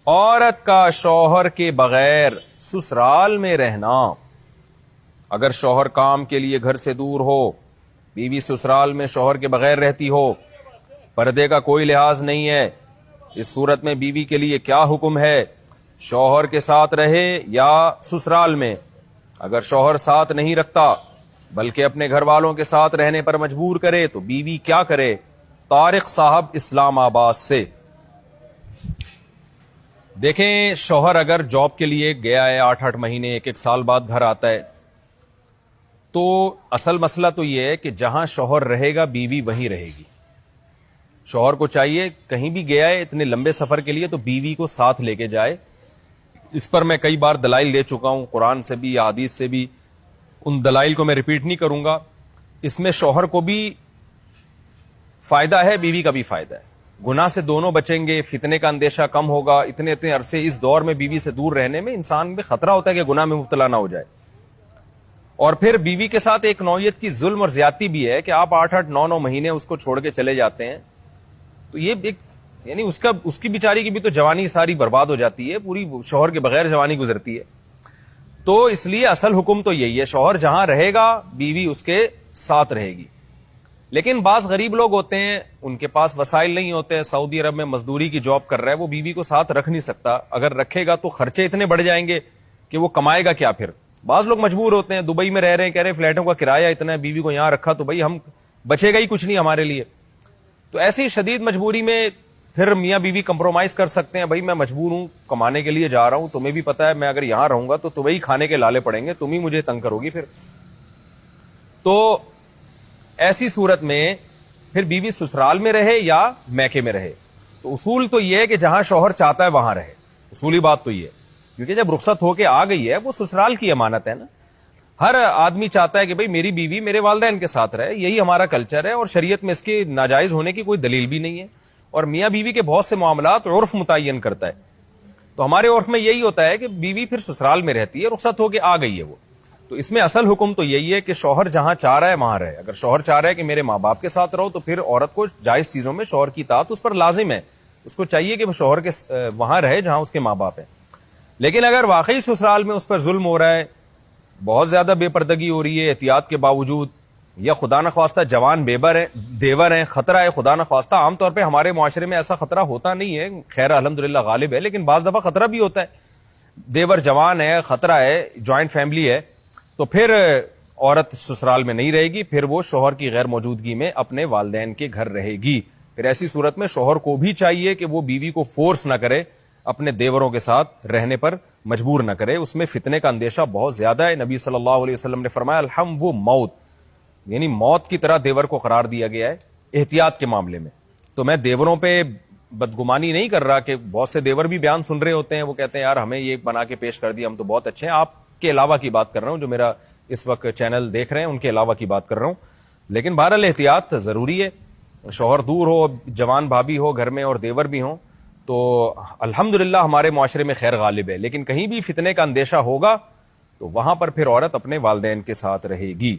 عورت کا شوہر کے بغیر سسرال میں رہنا. اگر شوہر کام کے لیے گھر سے دور ہو، بیوی سسرال میں شوہر کے بغیر رہتی ہو، پردے کا کوئی لحاظ نہیں ہے، اس صورت میں بیوی کے لیے کیا حکم ہے؟ شوہر کے ساتھ رہے یا سسرال میں؟ اگر شوہر ساتھ نہیں رکھتا بلکہ اپنے گھر والوں کے ساتھ رہنے پر مجبور کرے تو بیوی کیا کرے؟ طارق صاحب اسلام آباد سے. دیکھیں، شوہر اگر جاب کے لیے گیا ہے 8 مہینے 1 سال بعد گھر آتا ہے، تو اصل مسئلہ تو یہ ہے کہ جہاں شوہر رہے گا بیوی وہیں رہے گی. شوہر کو چاہیے کہیں بھی گیا ہے اتنے لمبے سفر کے لیے تو بیوی کو ساتھ لے کے جائے. اس پر میں کئی بار دلائل دے چکا ہوں، قرآن سے بھی یا حدیث سے بھی، ان دلائل کو میں ریپیٹ نہیں کروں گا. اس میں شوہر کو بھی فائدہ ہے، بیوی کا بھی فائدہ ہے. گناہ سے دونوں بچیں گے، فتنے کا اندیشہ کم ہوگا. اتنے عرصے اس دور میں بیوی سے دور رہنے میں انسان میں خطرہ ہوتا ہے کہ گناہ میں مبتلا نہ ہو جائے. اور پھر بیوی کے ساتھ ایک نوعیت کی ظلم اور زیادتی بھی ہے کہ آپ 8 9 مہینے اس کو چھوڑ کے چلے جاتے ہیں، تو یہ ایک یعنی اس کی بیچاری کی بھی تو جوانی ساری برباد ہو جاتی ہے، پوری شوہر کے بغیر جوانی گزرتی ہے. تو اس لیے اصل حکم تو یہی ہے، شوہر جہاں رہے گا بیوی اس کے ساتھ رہے گی. لیکن بعض غریب لوگ ہوتے ہیں، ان کے پاس وسائل نہیں ہوتے ہیں، سعودی عرب میں مزدوری کی جاب کر رہا ہے، وہ بیوی کو ساتھ رکھ نہیں سکتا. اگر رکھے گا تو خرچے اتنے بڑھ جائیں گے کہ وہ کمائے گا کیا پھر. بعض لوگ مجبور ہوتے ہیں، دبئی میں رہ رہے ہیں، کہہ رہے ہیں فلیٹوں کا کرایہ اتنا ہے، بیوی کو یہاں رکھا تو بھائی ہم بچے گا ہی کچھ نہیں ہمارے لیے. تو ایسی شدید مجبوری میں پھر میاں بیوی کمپرومائز کر سکتے ہیں، بھائی میں مجبور ہوں، کمانے کے لیے جا رہا ہوں، تمہیں بھی پتا ہے میں اگر یہاں رہوں گا تو تمہیں ہی کھانے کے لالے پڑیں گے، تم ہی مجھے تنگ کرو گی پھر. تو ایسی صورت میں پھر بیوی سسرال میں رہے یا میکے میں رہے. تو اصول تو یہ ہے کہ جہاں شوہر چاہتا ہے وہاں رہے. اصولی بات تو یہ ہے، کیونکہ جب رخصت ہو کے آ گئی ہے وہ سسرال کی امانت ہے نا. ہر آدمی چاہتا ہے کہ بھئی میری بیوی میرے والدین کے ساتھ رہے، یہی ہمارا کلچر ہے، اور شریعت میں اس کے ناجائز ہونے کی کوئی دلیل بھی نہیں ہے. اور میاں بیوی کے بہت سے معاملات عرف متعین کرتا ہے. تو ہمارے عرف میں یہی ہوتا ہے کہ بیوی پھر سسرال میں رہتی ہے، رخصت ہو کے آ گئی ہے وہ. تو اس میں اصل حکم تو یہی ہے کہ شوہر جہاں چاہ رہا ہے وہاں رہے. اگر شوہر چاہ رہا ہے کہ میرے ماں باپ کے ساتھ رہو تو پھر عورت کو جائز چیزوں میں شوہر کی اطاعت اس پر لازم ہے. اس کو چاہیے کہ وہ شوہر کے وہاں رہے جہاں اس کے ماں باپ ہیں. لیکن اگر واقعی سسرال میں اس پر ظلم ہو رہا ہے، بہت زیادہ بے پردگی ہو رہی ہے احتیاط کے باوجود، یا خدا نخواستہ جوان دیور ہیں، خطرہ ہے خدا نخواستہ. عام طور پہ ہمارے معاشرے میں ایسا خطرہ ہوتا نہیں ہے، خیر الحمدللہ غالب ہے، لیکن بعض دفعہ خطرہ بھی ہوتا ہے. دیور جوان ہے، خطرہ ہے، جوائنٹ فیملی ہے، تو پھر عورت سسرال میں نہیں رہے گی، پھر وہ شوہر کی غیر موجودگی میں اپنے والدین کے گھر رہے گی. پھر ایسی صورت میں شوہر کو بھی چاہیے کہ وہ بیوی کو فورس نہ کرے، اپنے دیوروں کے ساتھ رہنے پر مجبور نہ کرے. اس میں فتنے کا اندیشہ بہت زیادہ ہے. نبی صلی اللہ علیہ وسلم نے فرمایا الحم وہ موت، یعنی موت کی طرح دیور کو قرار دیا گیا ہے احتیاط کے معاملے میں. تو میں دیوروں پہ بدگمانی نہیں کر رہا، کہ بہت سے دیور بھی بیان سن رہے ہوتے ہیں، وہ کہتے ہیں یار ہمیں یہ بنا کے پیش کر دیا، ہم تو بہت اچھے ہیں. آپ کے علاوہ کی بات کر رہا ہوں، جو میرا اس وقت چینل دیکھ رہے ہیں ان کے علاوہ کی بات کر رہا ہوں. لیکن بہرحال احتیاط ضروری ہے. شوہر دور ہو، جوان بھابھی ہو گھر میں اور دیور بھی ہوں، تو الحمدللہ ہمارے معاشرے میں خیر غالب ہے. لیکن کہیں بھی فتنے کا اندیشہ ہوگا تو وہاں پر پھر عورت اپنے والدین کے ساتھ رہے گی.